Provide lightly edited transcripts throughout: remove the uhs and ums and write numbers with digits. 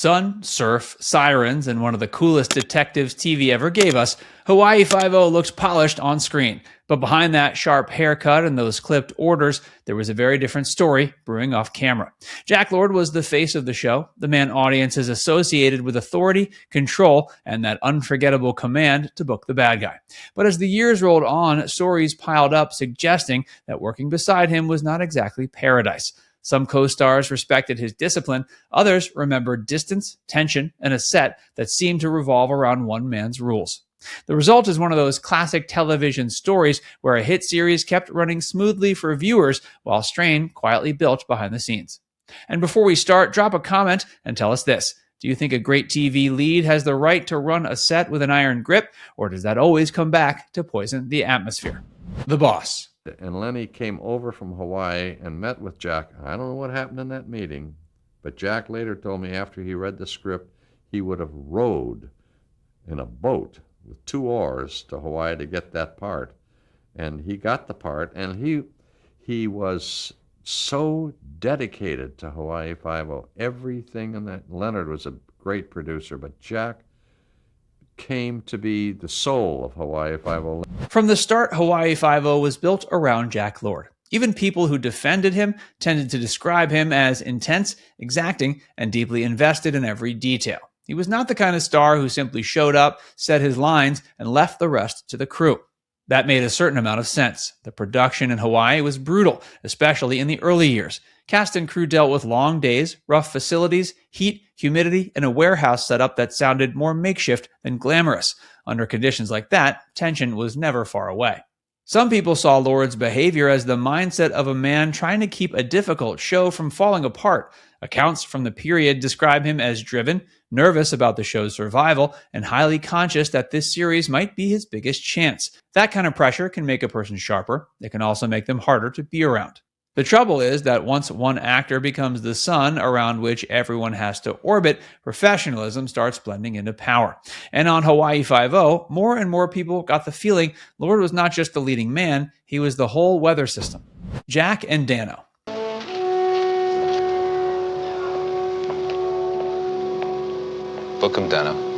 Sun, surf, sirens, and one of the coolest detectives TV ever gave us, Hawaii Five-0 looks polished on screen. But behind that sharp haircut and those clipped orders, there was a very different story brewing off camera. Jack Lord was the face of the show, the man audiences associated with authority, control, and that unforgettable command to book the bad guy. But as the years rolled on, stories piled up suggesting that working beside him was not exactly paradise. Some co-stars respected his discipline, others remembered distance, tension, and a set that seemed to revolve around one man's rules. The result is one of those classic television stories where a hit series kept running smoothly for viewers while strain quietly built behind the scenes. And before we start, drop a comment and tell us this. Do you think a great TV lead has the right to run a set with an iron grip, or does that always come back to poison the atmosphere? The Boss. And Lenny came over from Hawaii and met with Jack. I don't know what happened in that meeting, but Jack later told me after he read the script, he would have rowed in a boat with 2 oars to Hawaii to get that part. And he got the part, and he was so dedicated to Hawaii Five-0. Everything in that. Leonard was a great producer, but Jack came to be the soul of Hawaii Five-0. From the start, Hawaii Five-0 was built around Jack Lord. Even people who defended him tended to describe him as intense, exacting, and deeply invested in every detail. He was not the kind of star who simply showed up, said his lines, and left the rest to the crew. That made a certain amount of sense. The production in Hawaii was brutal, especially in the early years. Cast and crew dealt with long days, rough facilities, heat, humidity, and a warehouse setup that sounded more makeshift than glamorous. Under conditions like that, tension was never far away. Some people saw Lord's behavior as the mindset of a man trying to keep a difficult show from falling apart. Accounts from the period describe him as driven, nervous about the show's survival, and highly conscious that this series might be his biggest chance. That kind of pressure can make a person sharper. It can also make them harder to be around. The trouble is that once one actor becomes the sun around which everyone has to orbit, professionalism starts blending into power. And on Hawaii Five-0, more and more people got the feeling Lord was not just the leading man, he was the whole weather system. Jack and Danno. Book him, Danno.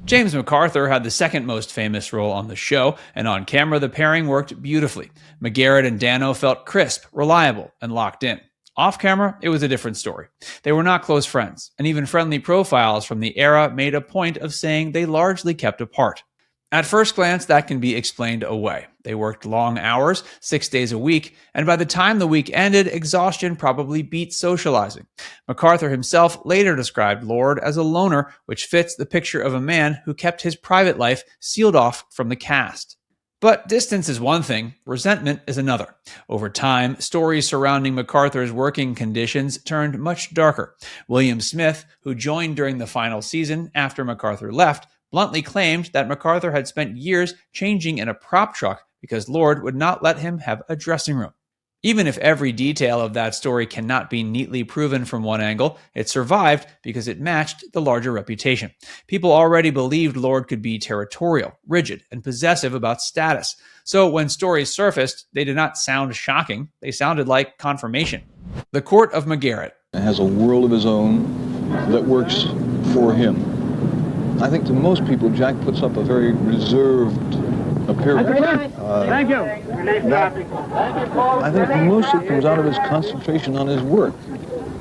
James MacArthur had the second most famous role on the show, and on camera the pairing worked beautifully. McGarrett and Danno felt crisp, reliable, and locked in. Off camera, it was a different story. They were not close friends, and even friendly profiles from the era made a point of saying they largely kept apart. At first glance, that can be explained away. They worked long hours, 6 days a week, and by the time the week ended, exhaustion probably beat socializing. MacArthur himself later described Lord as a loner, which fits the picture of a man who kept his private life sealed off from the cast. But distance is one thing, resentment is another. Over time, stories surrounding MacArthur's working conditions turned much darker. William Smith, who joined during the final season after MacArthur left, bluntly claimed that MacArthur had spent years changing in a prop truck because Lord would not let him have a dressing room. Even if every detail of that story cannot be neatly proven from one angle, it survived because it matched the larger reputation. People already believed Lord could be territorial, rigid, and possessive about status. So when stories surfaced, they did not sound shocking. They sounded like confirmation. The Court of McGarrett has a world of his own that works for him. I think to most people, Jack puts up a very reserved appearance. Thank you. I think for most it comes out of his concentration on his work.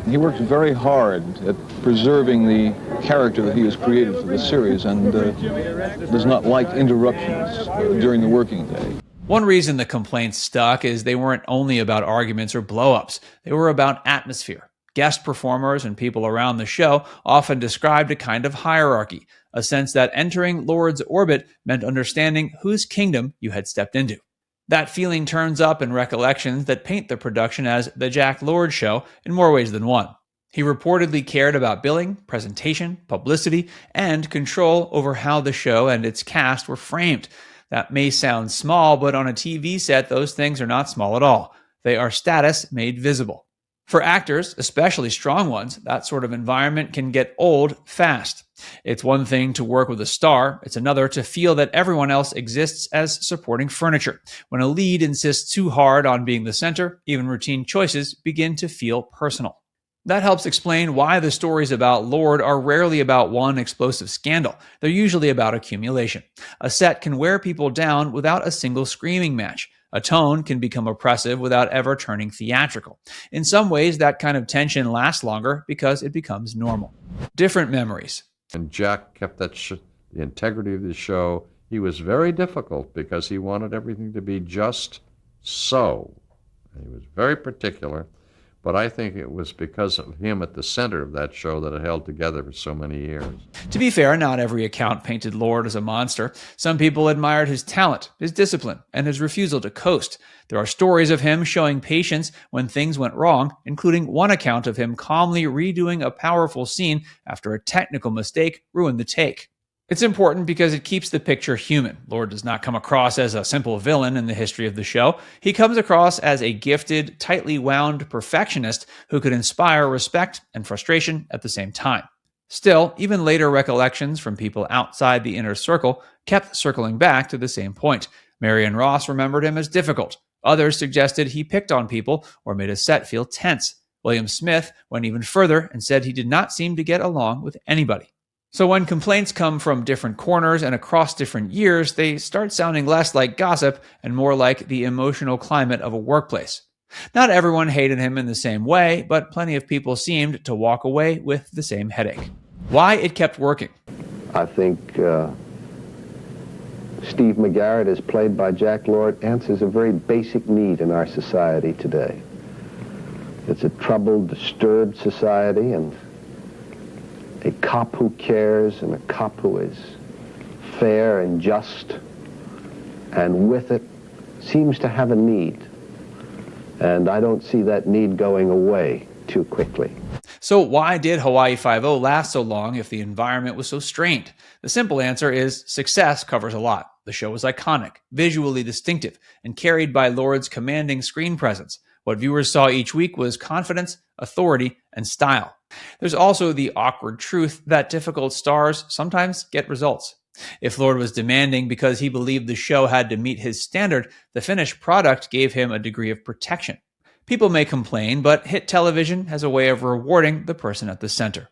He works very hard at preserving the character that he has created for the series and does not like interruptions during the working day. One reason the complaints stuck is they weren't only about arguments or blow-ups. They were about atmosphere. Guest performers and people around the show often described a kind of hierarchy, a sense that entering Lord's orbit meant understanding whose kingdom you had stepped into. That feeling turns up in recollections that paint the production as the Jack Lord Show in more ways than one. He reportedly cared about billing, presentation, publicity, and control over how the show and its cast were framed. That may sound small, but on a TV set, those things are not small at all. They are status made visible. For actors, especially strong ones, that sort of environment can get old fast. It's one thing to work with a star, it's another to feel that everyone else exists as supporting furniture. When a lead insists too hard on being the center, even routine choices begin to feel personal. That helps explain why the stories about Lord are rarely about one explosive scandal. They're usually about accumulation. A set can wear people down without a single screaming match. A tone can become oppressive without ever turning theatrical. In some ways, that kind of tension lasts longer because it becomes normal. Different memories. And Jack kept the integrity of the show. He was very difficult because he wanted everything to be just so. He was very particular. But I think it was because of him at the center of that show that it held together for so many years. To be fair, not every account painted Lord as a monster. Some people admired his talent, his discipline, and his refusal to coast. There are stories of him showing patience when things went wrong, including one account of him calmly redoing a powerful scene after a technical mistake ruined the take. It's important because it keeps the picture human. Lord does not come across as a simple villain in the history of the show. He comes across as a gifted, tightly wound perfectionist who could inspire respect and frustration at the same time. Still, even later recollections from people outside the inner circle kept circling back to the same point. Marion Ross remembered him as difficult. Others suggested he picked on people or made a set feel tense. William Smith went even further and said he did not seem to get along with anybody. So when complaints come from different corners and across different years, they start sounding less like gossip and more like the emotional climate of a workplace. Not everyone hated him in the same way, but plenty of people seemed to walk away with the same headache. Why it kept working. I think Steve McGarrett, as played by Jack Lord, answers a very basic need in our society today. It's a troubled, disturbed society, and a cop who cares and a cop who is fair and just, and with it seems to have a need. And I don't see that need going away too quickly. So why did Hawaii Five-0 last so long if the environment was so strained? The simple answer is success covers a lot. The show was iconic, visually distinctive, and carried by Lord's commanding screen presence. What viewers saw each week was confidence, authority, and style. There's also the awkward truth that difficult stars sometimes get results. If Lord was demanding because he believed the show had to meet his standard, the finished product gave him a degree of protection. People may complain, but hit television has a way of rewarding the person at the center.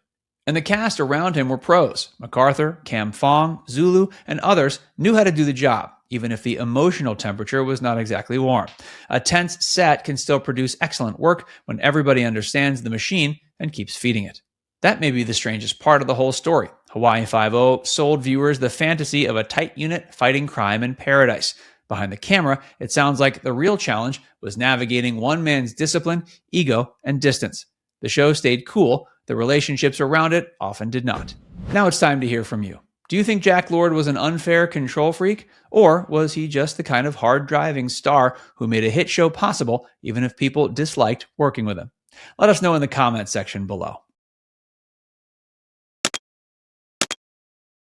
And the cast around him were pros. MacArthur, Cam Fong, Zulu, and others knew how to do the job, even if the emotional temperature was not exactly warm. A tense set can still produce excellent work when everybody understands the machine and keeps feeding it. That may be the strangest part of the whole story. Hawaii Five-0 sold viewers the fantasy of a tight unit fighting crime in paradise. Behind the camera, it sounds like the real challenge was navigating one man's discipline, ego, and distance. The show stayed cool. The relationships around it often did not. Now it's time to hear from you. Do you think Jack Lord was an unfair control freak? Or was he just the kind of hard-driving star who made a hit show possible even if people disliked working with him? Let us know in the comments section below.